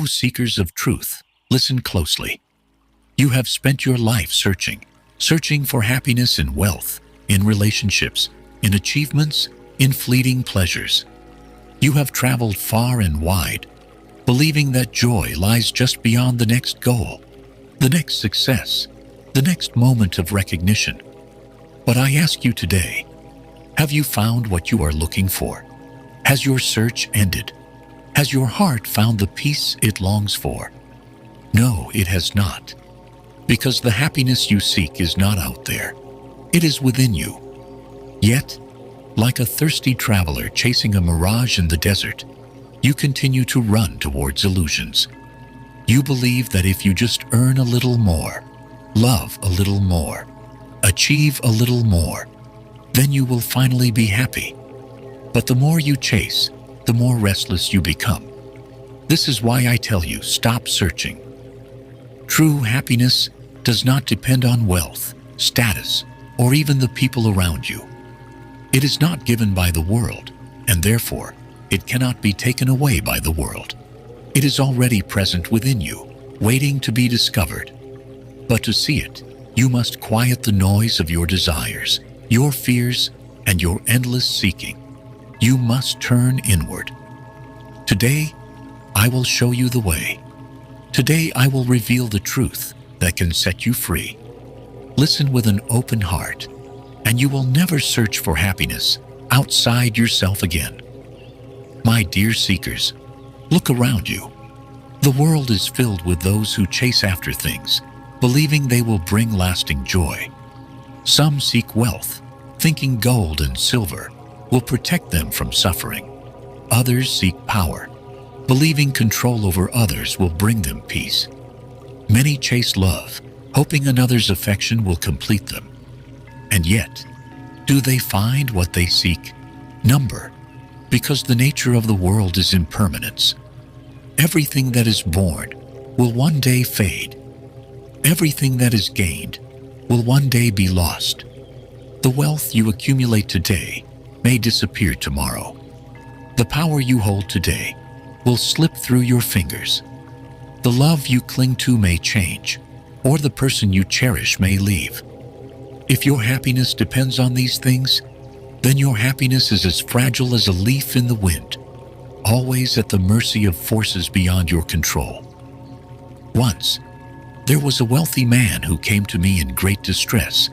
O seekers of truth, listen closely. You have spent your life searching for happiness in wealth, in relationships, in achievements, in fleeting pleasures. You have traveled far and wide, believing that joy lies just beyond the next goal, the next success, the next moment of recognition. But I ask you today, have you found what you are looking for? Has your search ended? Has your heart found the peace it longs for? No, it has not. Because the happiness you seek is not out there. It is within you. Yet, like a thirsty traveler chasing a mirage in the desert, you continue to run towards illusions. You believe that if you just earn a little more, love a little more, achieve a little more, then you will finally be happy. But the more you chase, the more restless you become. This is why I tell you, stop searching. True happiness does not depend on wealth, status, or even the people around you. It is not given by the world, and therefore, it cannot be taken away by the world. It is already present within you, waiting to be discovered. But to see it, you must quiet the noise of your desires, your fears, and your endless seeking. You must turn inward. Today, I will show you the way. Today, I will reveal the truth that can set you free. Listen with an open heart, and you will never search for happiness outside yourself again. My dear seekers, look around you. The world is filled with those who chase after things, believing they will bring lasting joy. Some seek wealth, thinking gold and silver will protect them from suffering. Others seek power, believing control over others will bring them peace. Many chase love, hoping another's affection will complete them. And yet, do they find what they seek? Number, because the nature of the world is impermanence. Everything that is born will one day fade. Everything that is gained will one day be lost. The wealth you accumulate today may disappear tomorrow. The power you hold today will slip through your fingers. The love you cling to may change, or the person you cherish may leave. If your happiness depends on these things, then your happiness is as fragile as a leaf in the wind, always at the mercy of forces beyond your control. Once, there was a wealthy man who came to me in great distress.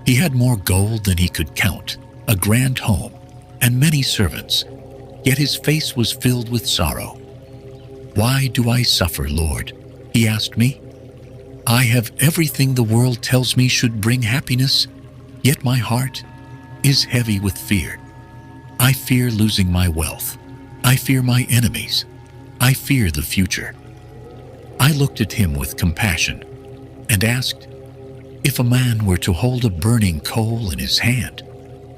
He had more gold than he could count, a grand home, and many servants, yet his face was filled with sorrow. "Why do I suffer, Lord?" he asked me. "I have everything the world tells me should bring happiness, yet my heart is heavy with fear. I fear losing my wealth. I fear my enemies. I fear the future." I looked at him with compassion and asked, if a man were to hold a burning coal in his hand,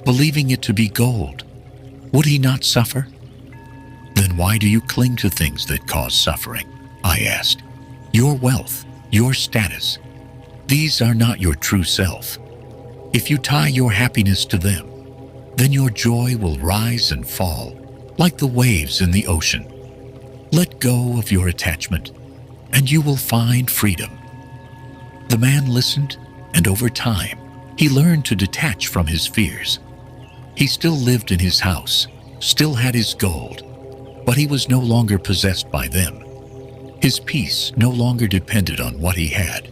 believing it to be gold, would he not suffer? "Then why do you cling to things that cause suffering?" I asked. "Your wealth, your status, these are not your true self. If you tie your happiness to them, then your joy will rise and fall like the waves in the ocean. Let go of your attachment, and you will find freedom." The man listened, and over time, he learned to detach from his fears. He still lived in his house, still had his gold, but he was no longer possessed by them. His peace no longer depended on what he had,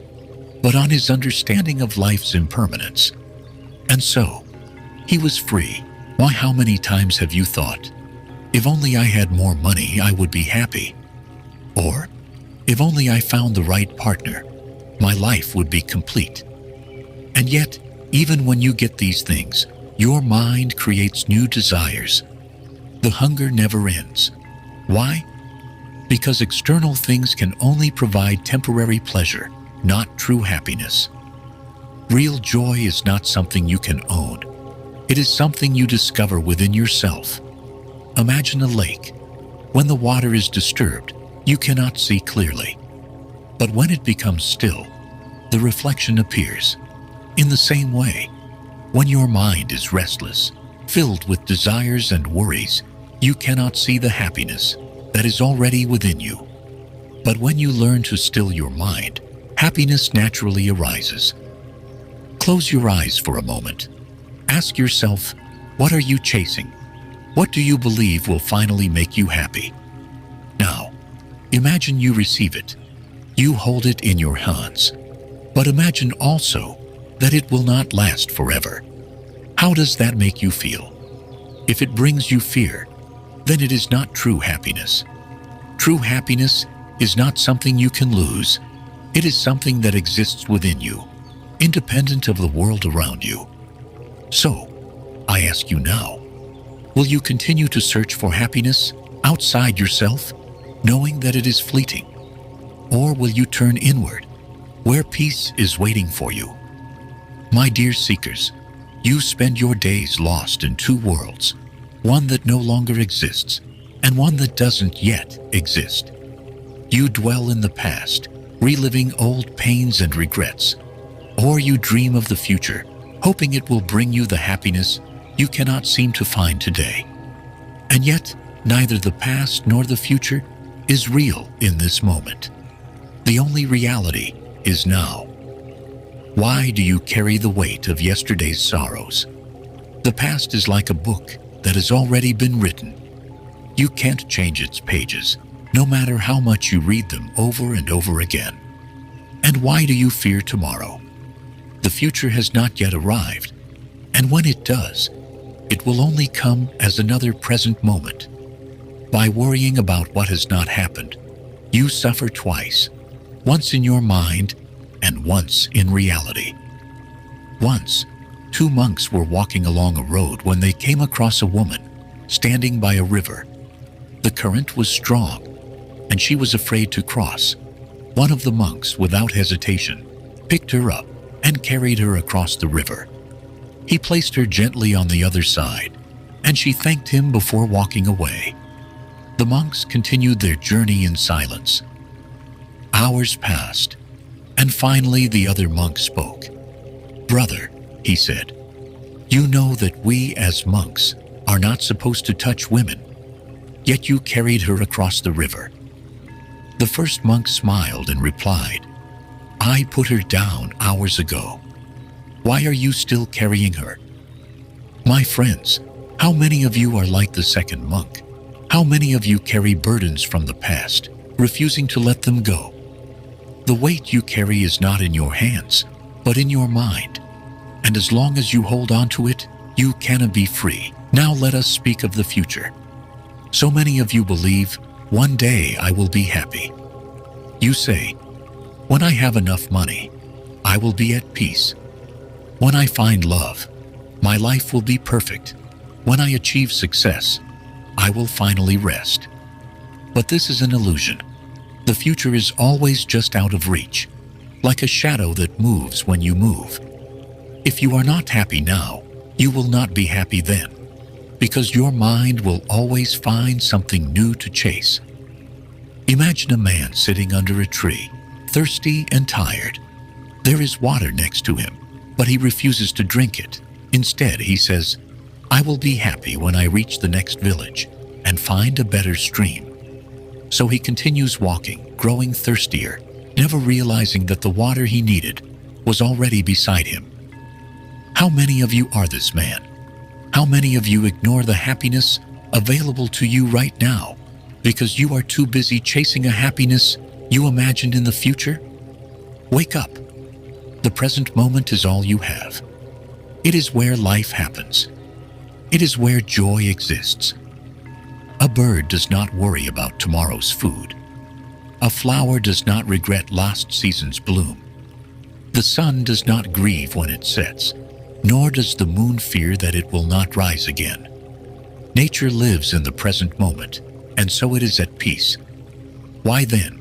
but on his understanding of life's impermanence. And so, he was free. Why, how many times have you thought, if only I had more money, I would be happy? Or, if only I found the right partner, my life would be complete. And yet, even when you get these things, your mind creates new desires. The hunger never ends. Why? Because external things can only provide temporary pleasure, not true happiness. Real joy is not something you can own. It is something you discover within yourself. Imagine a lake. When the water is disturbed, you cannot see clearly. But when it becomes still, the reflection appears. In the same way, when your mind is restless, filled with desires and worries, you cannot see the happiness that is already within you. But when you learn to still your mind, happiness naturally arises. Close your eyes for a moment. Ask yourself, what are you chasing? What do you believe will finally make you happy? Now, imagine you receive it. You hold it in your hands. But imagine also that it will not last forever. How does that make you feel? If it brings you fear, then it is not true happiness. True happiness is not something you can lose. It is something that exists within you, independent of the world around you. So, I ask you now, will you continue to search for happiness outside yourself, knowing that it is fleeting? Or will you turn inward, where peace is waiting for you? My dear seekers, you spend your days lost in two worlds, one that no longer exists and one that doesn't yet exist. You dwell in the past, reliving old pains and regrets, or you dream of the future, hoping it will bring you the happiness you cannot seem to find today. And yet, neither the past nor the future is real in this moment. The only reality is now. Why do you carry the weight of yesterday's sorrows? The past is like a book that has already been written. You can't change its pages, no matter how much you read them over and over again. And why do you fear tomorrow? The future has not yet arrived, and when it does, it will only come as another present moment. By worrying about what has not happened, you suffer twice, once in your mind and once in reality. Once, two monks were walking along a road when they came across a woman standing by a river. The current was strong, and she was afraid to cross. One of the monks, without hesitation, picked her up and carried her across the river. He placed her gently on the other side, and she thanked him before walking away. The monks continued their journey in silence. Hours passed, and finally the other monk spoke. "Brother," he said, "you know that we as monks are not supposed to touch women, yet you carried her across the river." The first monk smiled and replied, "I put her down hours ago. Why are you still carrying her?" My friends, how many of you are like the second monk? How many of you carry burdens from the past, refusing to let them go? The weight you carry is not in your hands, but in your mind. And as long as you hold on to it, you cannot be free. Now let us speak of the future. So many of you believe, "One day I will be happy." You say, "When I have enough money, I will be at peace. When I find love, my life will be perfect. When I achieve success, I will finally rest." But this is an illusion. The future is always just out of reach, like a shadow that moves when you move. If you are not happy now, you will not be happy then, because your mind will always find something new to chase. Imagine a man sitting under a tree, thirsty and tired. There is water next to him, but he refuses to drink it. Instead, he says, "I will be happy when I reach the next village and find a better stream." So he continues walking, growing thirstier, never realizing that the water he needed was already beside him. How many of you are this man? How many of you ignore the happiness available to you right now because you are too busy chasing a happiness you imagined in the future? Wake up. The present moment is all you have. It is where life happens. It is where joy exists. A bird does not worry about tomorrow's food. A flower does not regret last season's bloom. The sun does not grieve when it sets, nor does the moon fear that it will not rise again. Nature lives in the present moment, and so it is at peace. Why then,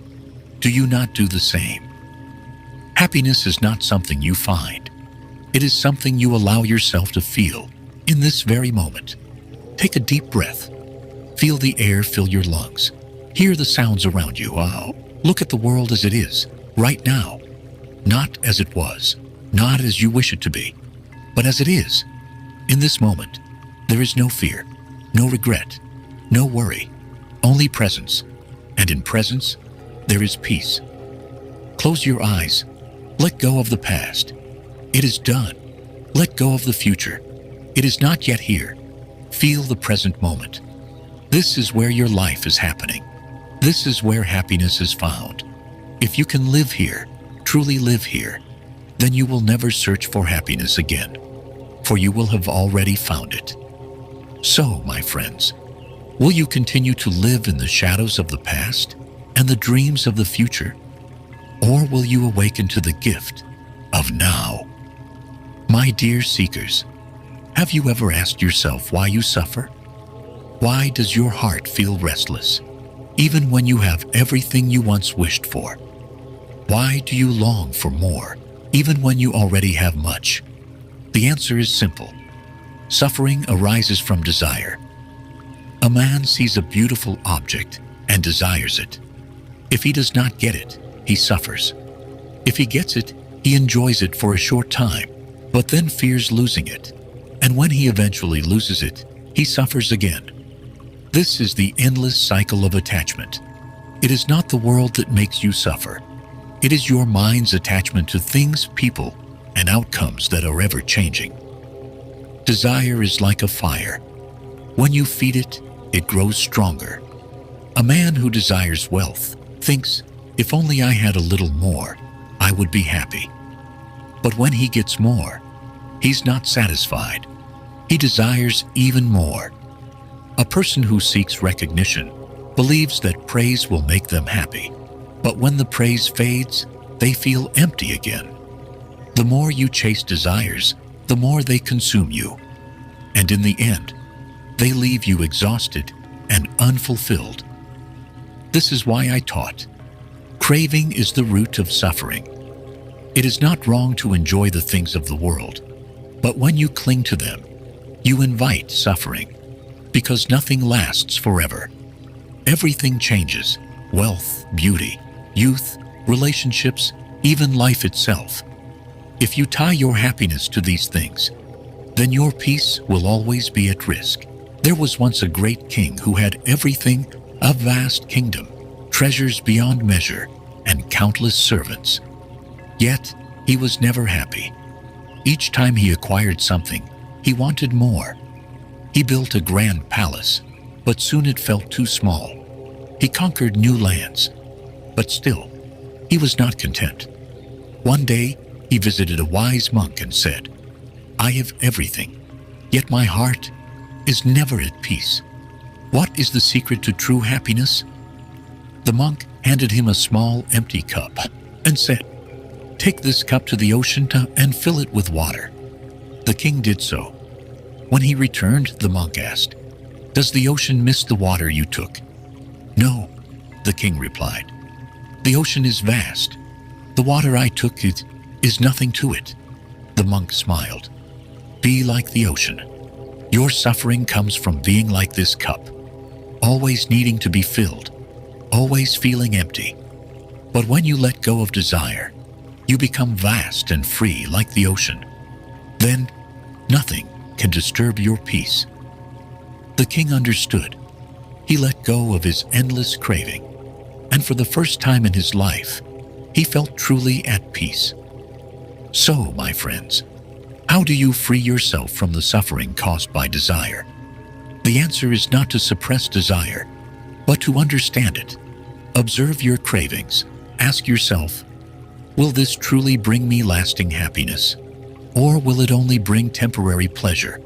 do you not do the same? Happiness is not something you find. It is something you allow yourself to feel in this very moment. Take a deep breath. Feel the air fill your lungs. Hear the sounds around you. Wow. Look at the world as it is, right now. Not as it was, not as you wish it to be, but as it is. In this moment, there is no fear, no regret, no worry, only presence. And in presence, there is peace. Close your eyes. Let go of the past. It is done. Let go of the future. It is not yet here. Feel the present moment. This is where your life is happening. This is where happiness is found. If you can live here, truly live here, then you will never search for happiness again, for you will have already found it. So, my friends, will you continue to live in the shadows of the past and the dreams of the future? Or will you awaken to the gift of now? My dear seekers, have you ever asked yourself why you suffer? Why does your heart feel restless, even when you have everything you once wished for? Why do you long for more, even when you already have much? The answer is simple. Suffering arises from desire. A man sees a beautiful object and desires it. If he does not get it, he suffers. If he gets it, he enjoys it for a short time, but then fears losing it. And when he eventually loses it, he suffers again. This is the endless cycle of attachment. It is not the world that makes you suffer. It is your mind's attachment to things, people, and outcomes that are ever changing. Desire is like a fire. When you feed it, it grows stronger. A man who desires wealth thinks, if only I had a little more, I would be happy. But when he gets more, he's not satisfied. He desires even more. A person who seeks recognition believes that praise will make them happy. But when the praise fades, they feel empty again. The more you chase desires, the more they consume you. And in the end, they leave you exhausted and unfulfilled. This is why I taught, craving is the root of suffering. It is not wrong to enjoy the things of the world, but when you cling to them, you invite suffering, because nothing lasts forever. Everything changes: wealth, beauty, youth, relationships, even life itself. If you tie your happiness to these things, then your peace will always be at risk. There was once a great king who had everything, a vast kingdom, treasures beyond measure, and countless servants. Yet, he was never happy. Each time he acquired something, he wanted more. He built a grand palace, but soon it felt too small. He conquered new lands, but still, he was not content. One day, he visited a wise monk and said, "I have everything, yet my heart is never at peace. What is the secret to true happiness?" The monk handed him a small, empty cup and said, "Take this cup to the ocean and fill it with water." The king did so. When he returned, the monk asked, "Does the ocean miss the water you took?" "No," the king replied. "The ocean is vast. The water I took is nothing to it." The monk smiled. Be like the ocean. Your suffering comes from being like this cup, always needing to be filled, always feeling empty. But when you let go of desire, you become vast and free like the ocean. Then, nothing can disturb your peace. The king understood. He let go of his endless craving, and for the first time in his life, he felt truly at peace. So, my friends, how do you free yourself from the suffering caused by desire? The answer is not to suppress desire, but to understand it. Observe your cravings. Ask yourself, will this truly bring me lasting happiness? Or will it only bring temporary pleasure,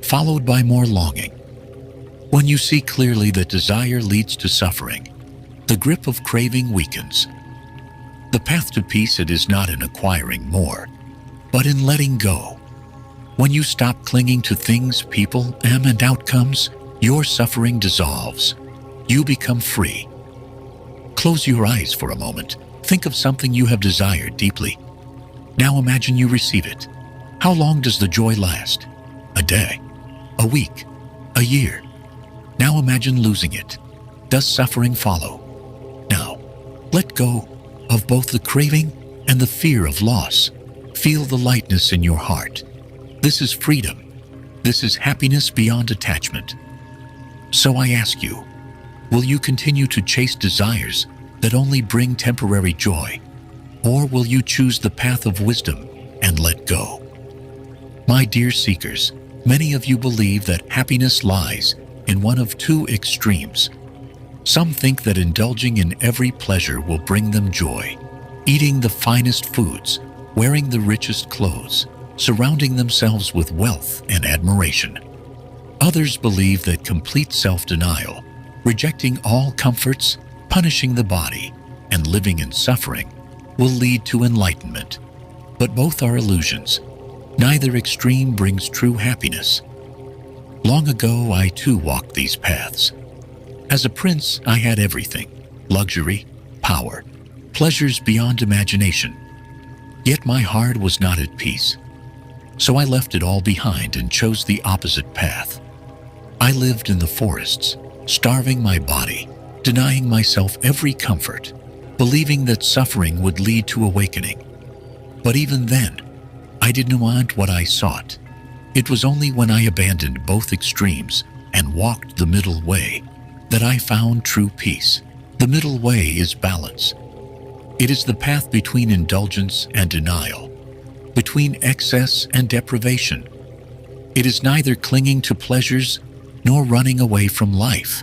followed by more longing? When you see clearly that desire leads to suffering, the grip of craving weakens. The path to peace, it is not in acquiring more, but in letting go. When you stop clinging to things, people, and outcomes, your suffering dissolves. You become free. Close your eyes for a moment. Think of something you have desired deeply. Now imagine you receive it. How long does the joy last? A day? A week? A year? Now imagine losing it. Does suffering follow? Now, let go of both the craving and the fear of loss. Feel the lightness in your heart. This is freedom. This is happiness beyond attachment. So I ask you, will you continue to chase desires that only bring temporary joy? Or will you choose the path of wisdom and let go? My dear seekers, many of you believe that happiness lies in one of two extremes. Some think that indulging in every pleasure will bring them joy, eating the finest foods, wearing the richest clothes, surrounding themselves with wealth and admiration. Others believe that complete self-denial, rejecting all comforts, punishing the body, and living in suffering will lead to enlightenment. But both are illusions. Neither extreme brings true happiness. Long ago, I too walked these paths. As a prince, I had everything: luxury, power, pleasures beyond imagination. Yet my heart was not at peace. So I left it all behind and chose the opposite path. I lived in the forests, starving my body, denying myself every comfort, believing that suffering would lead to awakening. But even then, I didn't want what I sought. It was only when I abandoned both extremes and walked the middle way that I found true peace. The middle way is balance. It is the path between indulgence and denial, between excess and deprivation. It is neither clinging to pleasures nor running away from life.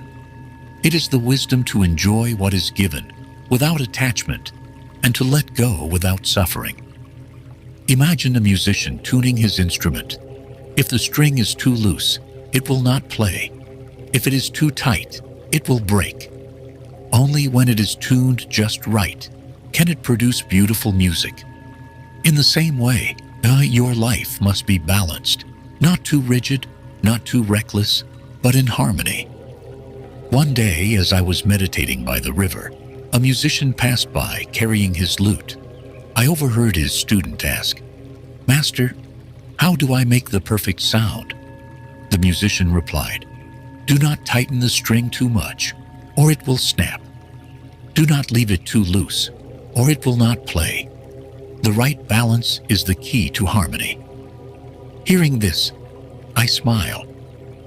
It is the wisdom to enjoy what is given without attachment and to let go without suffering. Imagine a musician tuning his instrument. If the string is too loose, it will not play. If it is too tight, it will break. Only when it is tuned just right can it produce beautiful music. In the same way, your life must be balanced, not too rigid, not too reckless, but in harmony. One day, as I was meditating by the river, a musician passed by carrying his lute. I overheard his student ask, "Master, how do I make the perfect sound?" The musician replied, "Do not tighten the string too much, or it will snap. Do not leave it too loose, or it will not play. The right balance is the key to harmony." Hearing this, I smile,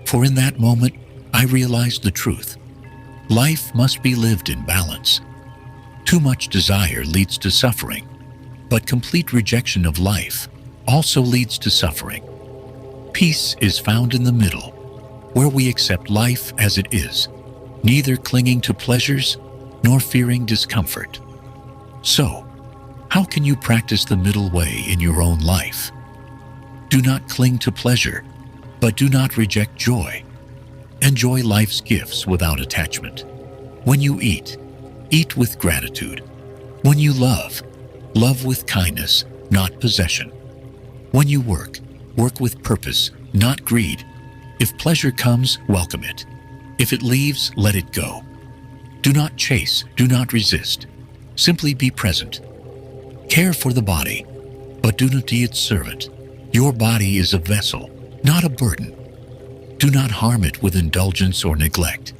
for in that moment I realized the truth. Life must be lived in balance. Too much desire leads to suffering, but complete rejection of life also leads to suffering. Peace is found in the middle, where we accept life as it is, neither clinging to pleasures nor fearing discomfort. So, how can you practice the middle way in your own life? Do not cling to pleasure, but do not reject joy. Enjoy life's gifts without attachment. When you eat, eat with gratitude. When you love, love with kindness, not possession. When you work, work with purpose, not greed. If pleasure comes, welcome it. If it leaves, let it go. Do not chase, do not resist. Simply be present. Care for the body, but do not be its servant. Your body is a vessel, not a burden. Do not harm it with indulgence or neglect.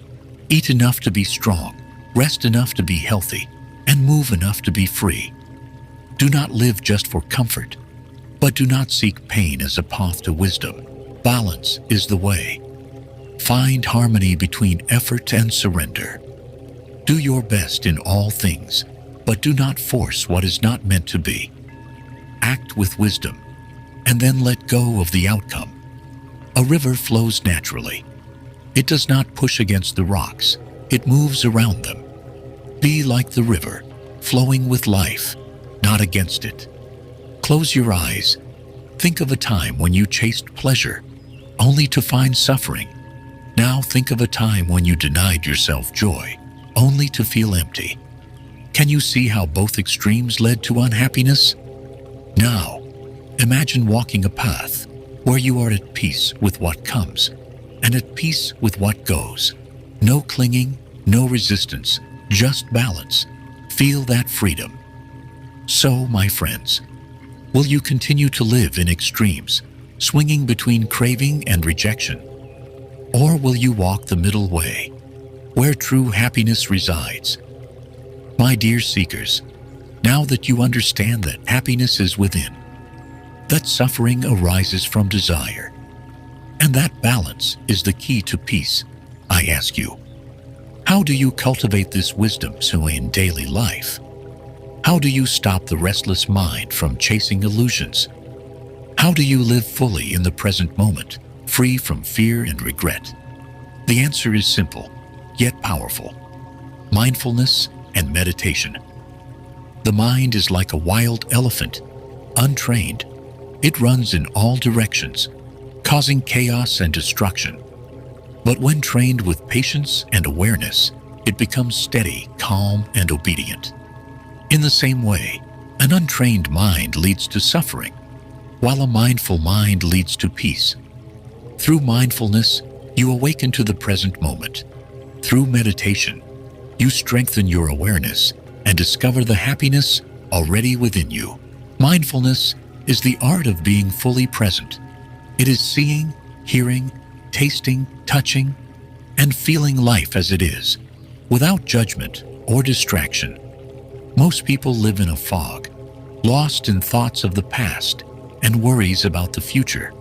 Eat enough to be strong, rest enough to be healthy, and move enough to be free. Do not live just for comfort, but do not seek pain as a path to wisdom. Balance is the way. Find harmony between effort and surrender. Do your best in all things, but do not force what is not meant to be. Act with wisdom, and then let go of the outcome. A river flows naturally. It does not push against the rocks, it moves around them. Be like the river, flowing with life, not against it. Close your eyes. Think of a time when you chased pleasure, only to find suffering. Now think of a time when you denied yourself joy, only to feel empty. Can you see how both extremes led to unhappiness? Now, imagine walking a path where you are at peace with what comes and at peace with what goes. No clinging, no resistance, just balance. Feel that freedom. So, my friends, will you continue to live in extremes, swinging between craving and rejection? Or will you walk the middle way, where true happiness resides? My dear seekers, now that you understand that happiness is within, that suffering arises from desire, and that balance is the key to peace, I ask you, How do you cultivate this wisdom so in daily life? How do you stop the restless mind from chasing illusions? How do you live fully in the present moment, free from fear and regret? The answer is simple, yet powerful. Mindfulness and meditation. The mind is like a wild elephant, untrained. It runs in all directions, causing chaos and destruction. But when trained with patience and awareness, it becomes steady, calm, and obedient. In the same way, an untrained mind leads to suffering, while a mindful mind leads to peace. Through mindfulness, you awaken to the present moment. Through meditation, you strengthen your awareness and discover the happiness already within you. Mindfulness is the art of being fully present. It is seeing, hearing, tasting, touching, and feeling life as it is, without judgment or distraction. Most people live in a fog, lost in thoughts of the past and worries about the future.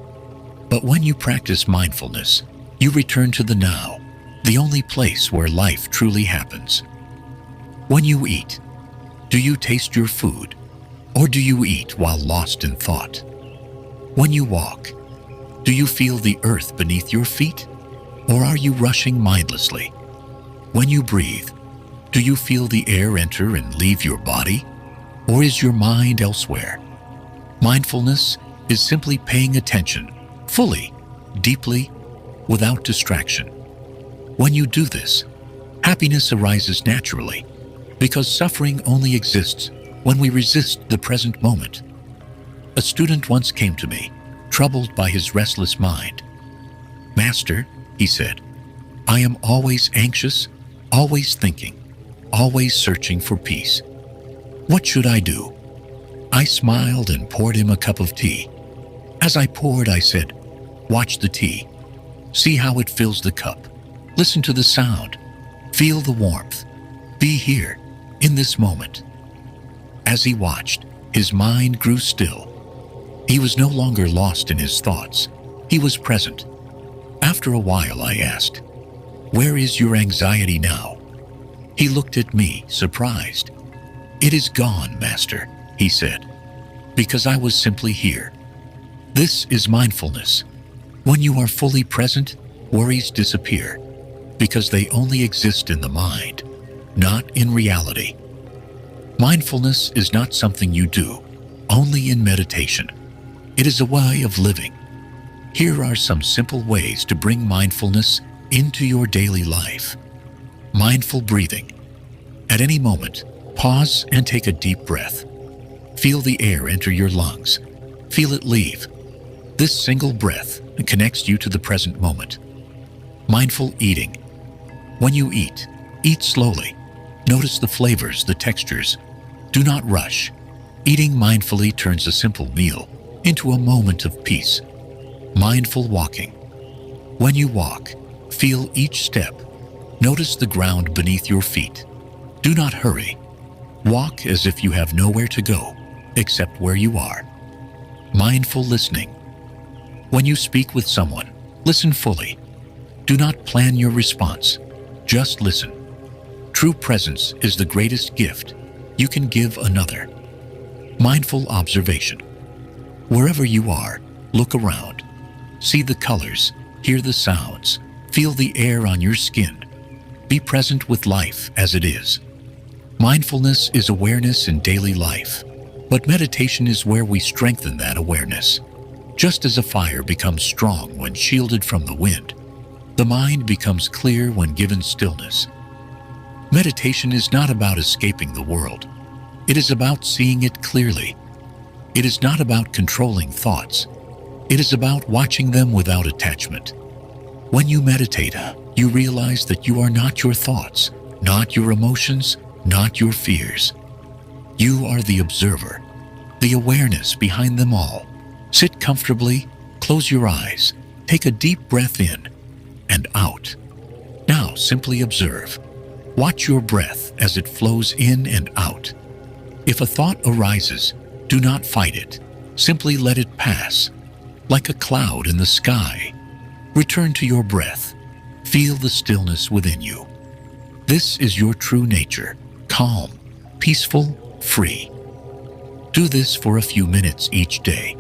But when you practice mindfulness, you return to the now, the only place where life truly happens. When you eat, do you taste your food, or do you eat while lost in thought? When you walk, do you feel the earth beneath your feet, or are you rushing mindlessly? When you breathe, do you feel the air enter and leave your body, or is your mind elsewhere? Mindfulness is simply paying attention, fully, deeply, without distraction. When you do this, happiness arises naturally, because suffering only exists when we resist the present moment. A student once came to me, troubled by his restless mind. "Master," he said, "I am always anxious, always thinking, always searching for peace. What should I do?" I smiled and poured him a cup of tea. As I poured, I said, "Watch the tea. See how it fills the cup. Listen to the sound. Feel the warmth. Be here, in this moment." As he watched, his mind grew still. He was no longer lost in his thoughts. He was present. After a while, I asked, "Where is your anxiety now?" He looked at me, surprised. "It is gone, Master," he said, "because I was simply here." This is mindfulness. When you are fully present, worries disappear, because they only exist in the mind, not in reality. Mindfulness is not something you do, only in meditation. It is a way of living. Here are some simple ways to bring mindfulness into your daily life. Mindful breathing. At any moment, pause and take a deep breath. Feel the air enter your lungs. Feel it leave. This single breath connects you to the present moment. Mindful eating. When you eat, eat slowly. Notice the flavors, the textures. Do not rush. Eating mindfully turns a simple meal into a moment of peace. Mindful walking. When you walk, feel each step. Notice the ground beneath your feet. Do not hurry. Walk as if you have nowhere to go, except where you are. Mindful listening. When you speak with someone, listen fully. Do not plan your response. Just listen. True presence is the greatest gift you can give another. Mindful observation. Wherever you are, look around. See the colors, hear the sounds, feel the air on your skin. Be present with life as it is. Mindfulness is awareness in daily life, but meditation is where we strengthen that awareness. Just as a fire becomes strong when shielded from the wind, the mind becomes clear when given stillness. Meditation is not about escaping the world. It is about seeing it clearly. It is not about controlling thoughts. It is about watching them without attachment. When you meditate, you realize that you are not your thoughts, not your emotions, not your fears. You are the observer, the awareness behind them all. Sit comfortably, close your eyes, take a deep breath in and out. Now simply observe. Watch your breath as it flows in and out. If a thought arises, do not fight it. Simply let it pass, like a cloud in the sky. Return to your breath. Feel the stillness within you. This is your true nature, calm, peaceful, free. Do this for a few minutes each day.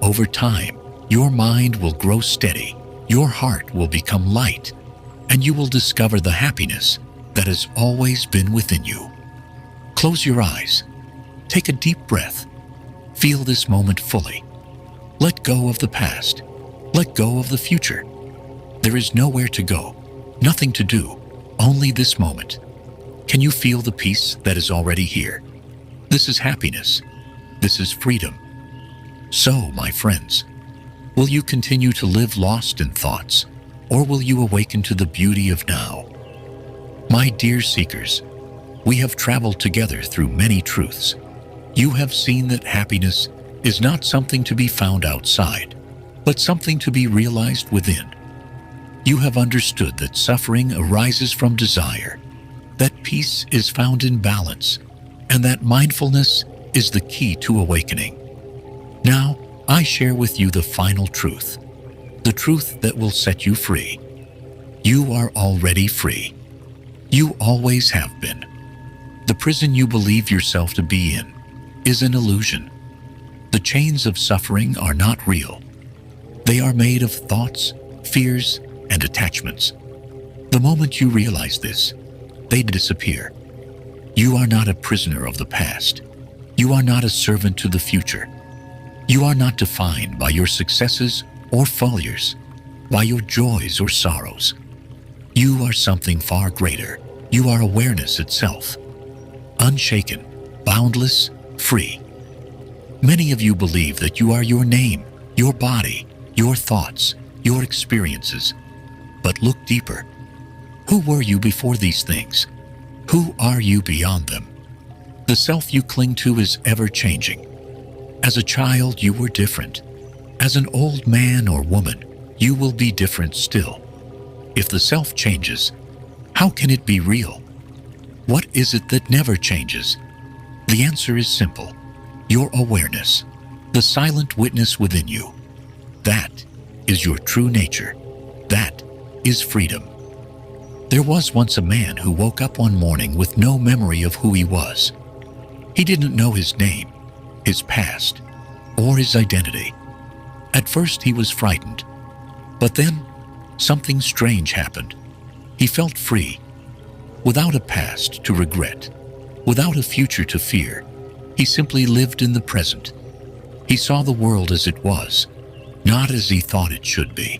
Over time, your mind will grow steady, your heart will become light, and you will discover the happiness that has always been within you. Close your eyes. Take a deep breath. Feel this moment fully. Let go of the past. Let go of the future. There is nowhere to go, nothing to do, only this moment. Can you feel the peace that is already here? This is happiness. This is freedom. So, my friends, will you continue to live lost in thoughts, or will you awaken to the beauty of now? My dear seekers, we have traveled together through many truths. You have seen that happiness is not something to be found outside, but something to be realized within. You have understood that suffering arises from desire, that peace is found in balance, and that mindfulness is the key to awakening. Now, I share with you the final truth, the truth that will set you free. You are already free. You always have been. The prison you believe yourself to be in is an illusion. The chains of suffering are not real. They are made of thoughts, fears, and attachments. The moment you realize this, they disappear. You are not a prisoner of the past. You are not a servant to the future. You are not defined by your successes or failures, by your joys or sorrows. You are something far greater. You are awareness itself. Unshaken, boundless, free. Many of you believe that you are your name, your body, your thoughts, your experiences. But look deeper. Who were you before these things? Who are you beyond them? The self you cling to is ever-changing. As a child, you were different. As an old man or woman, you will be different still. If the self changes, how can it be real? What is it that never changes? The answer is simple. Your awareness, the silent witness within you. That is your true nature. That is freedom. There was once a man who woke up one morning with no memory of who he was. He didn't know his name, his past, or his identity. At first he was frightened, but then something strange happened. He felt free, without a past to regret, without a future to fear. He simply lived in the present. He saw the world as it was, not as he thought it should be.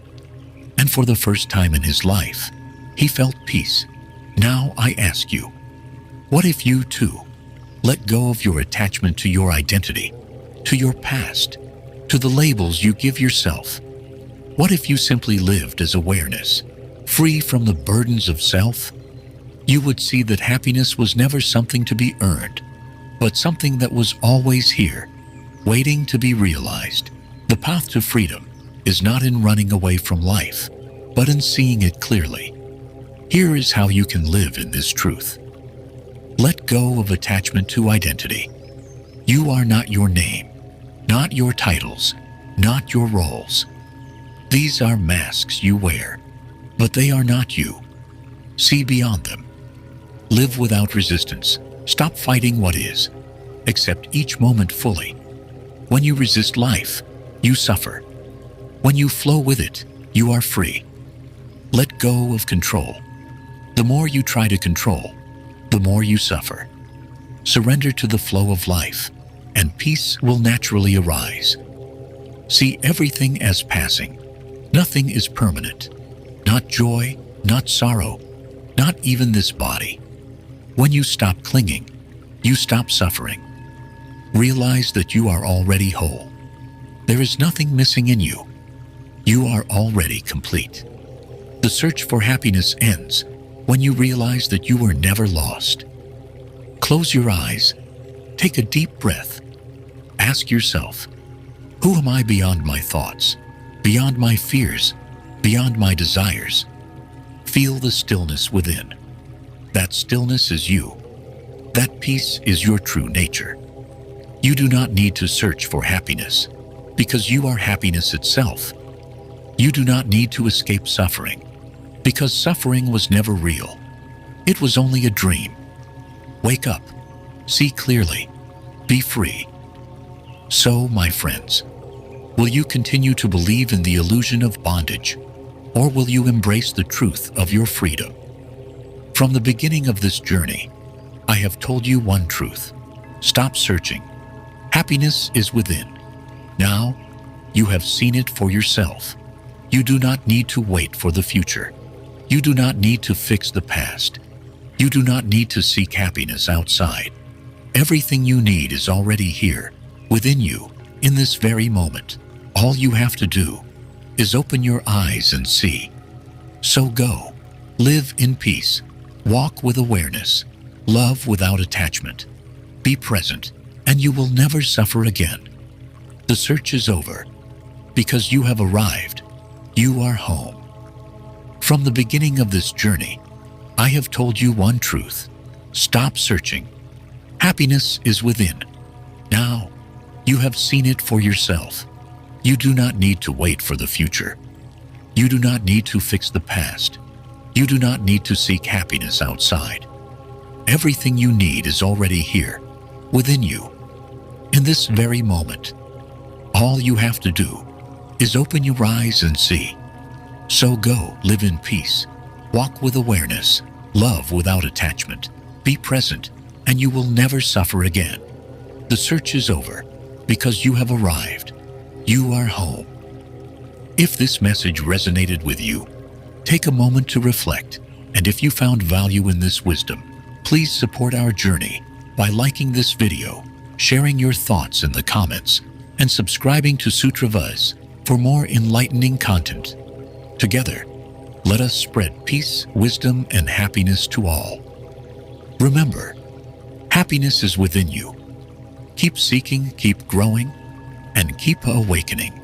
And for the first time in his life, he felt peace. Now I ask you, what if you too let go of your attachment to your identity, to your past, to the labels you give yourself? What if you simply lived as awareness, free from the burdens of self? You would see that happiness was never something to be earned, but something that was always here, waiting to be realized. The path to freedom is not in running away from life, but in seeing it clearly. Here is how you can live in this truth. Let go of attachment to identity. You are not your name, not your titles, not your roles. These are masks you wear, but they are not you. See beyond them. Live without resistance. Stop fighting what is. Accept each moment fully. When you resist life, you suffer. When you flow with it, you are free. Let go of control. The more you try to control, the more you suffer. Surrender to the flow of life, and peace will naturally arise. See everything as passing. Nothing is permanent. Not joy, not sorrow, not even this body. When you stop clinging, you stop suffering. Realize that you are already whole. There is nothing missing in you. You are already complete. The search for happiness ends when you realize that you were never lost. Close your eyes. Take a deep breath. Ask yourself, who am I beyond my thoughts, beyond my fears, beyond my desires? Feel the stillness within. That stillness is you. That peace is your true nature. You do not need to search for happiness, because you are happiness itself. You do not need to escape suffering, because suffering was never real. It was only a dream. Wake up, see clearly, be free. So, my friends, will you continue to believe in the illusion of bondage, or will you embrace the truth of your freedom? From the beginning of this journey, I have told you one truth. Stop searching. Happiness is within. Now, you have seen it for yourself. You do not need to wait for the future. You do not need to fix the past. You do not need to seek happiness outside. Everything you need is already here, within you, in this very moment. All you have to do is open your eyes and see. So go, live in peace, walk with awareness, love without attachment. Be present, and you will never suffer again. The search is over, because you have arrived. You are home. From the beginning of this journey, I have told you one truth. Stop searching. Happiness is within. Now, you have seen it for yourself. You do not need to wait for the future. You do not need to fix the past. You do not need to seek happiness outside. Everything you need is already here, within you, in this very moment. All you have to do is open your eyes and see. So go, live in peace, walk with awareness, love without attachment, be present, and you will never suffer again. The search is over, because you have arrived. You are home. If this message resonated with you, take a moment to reflect, and if you found value in this wisdom, please support our journey by liking this video, sharing your thoughts in the comments, and subscribing to Sutravis for more enlightening content. Together, let us spread peace, wisdom, and happiness to all. Remember, happiness is within you. Keep seeking, keep growing, and keep awakening.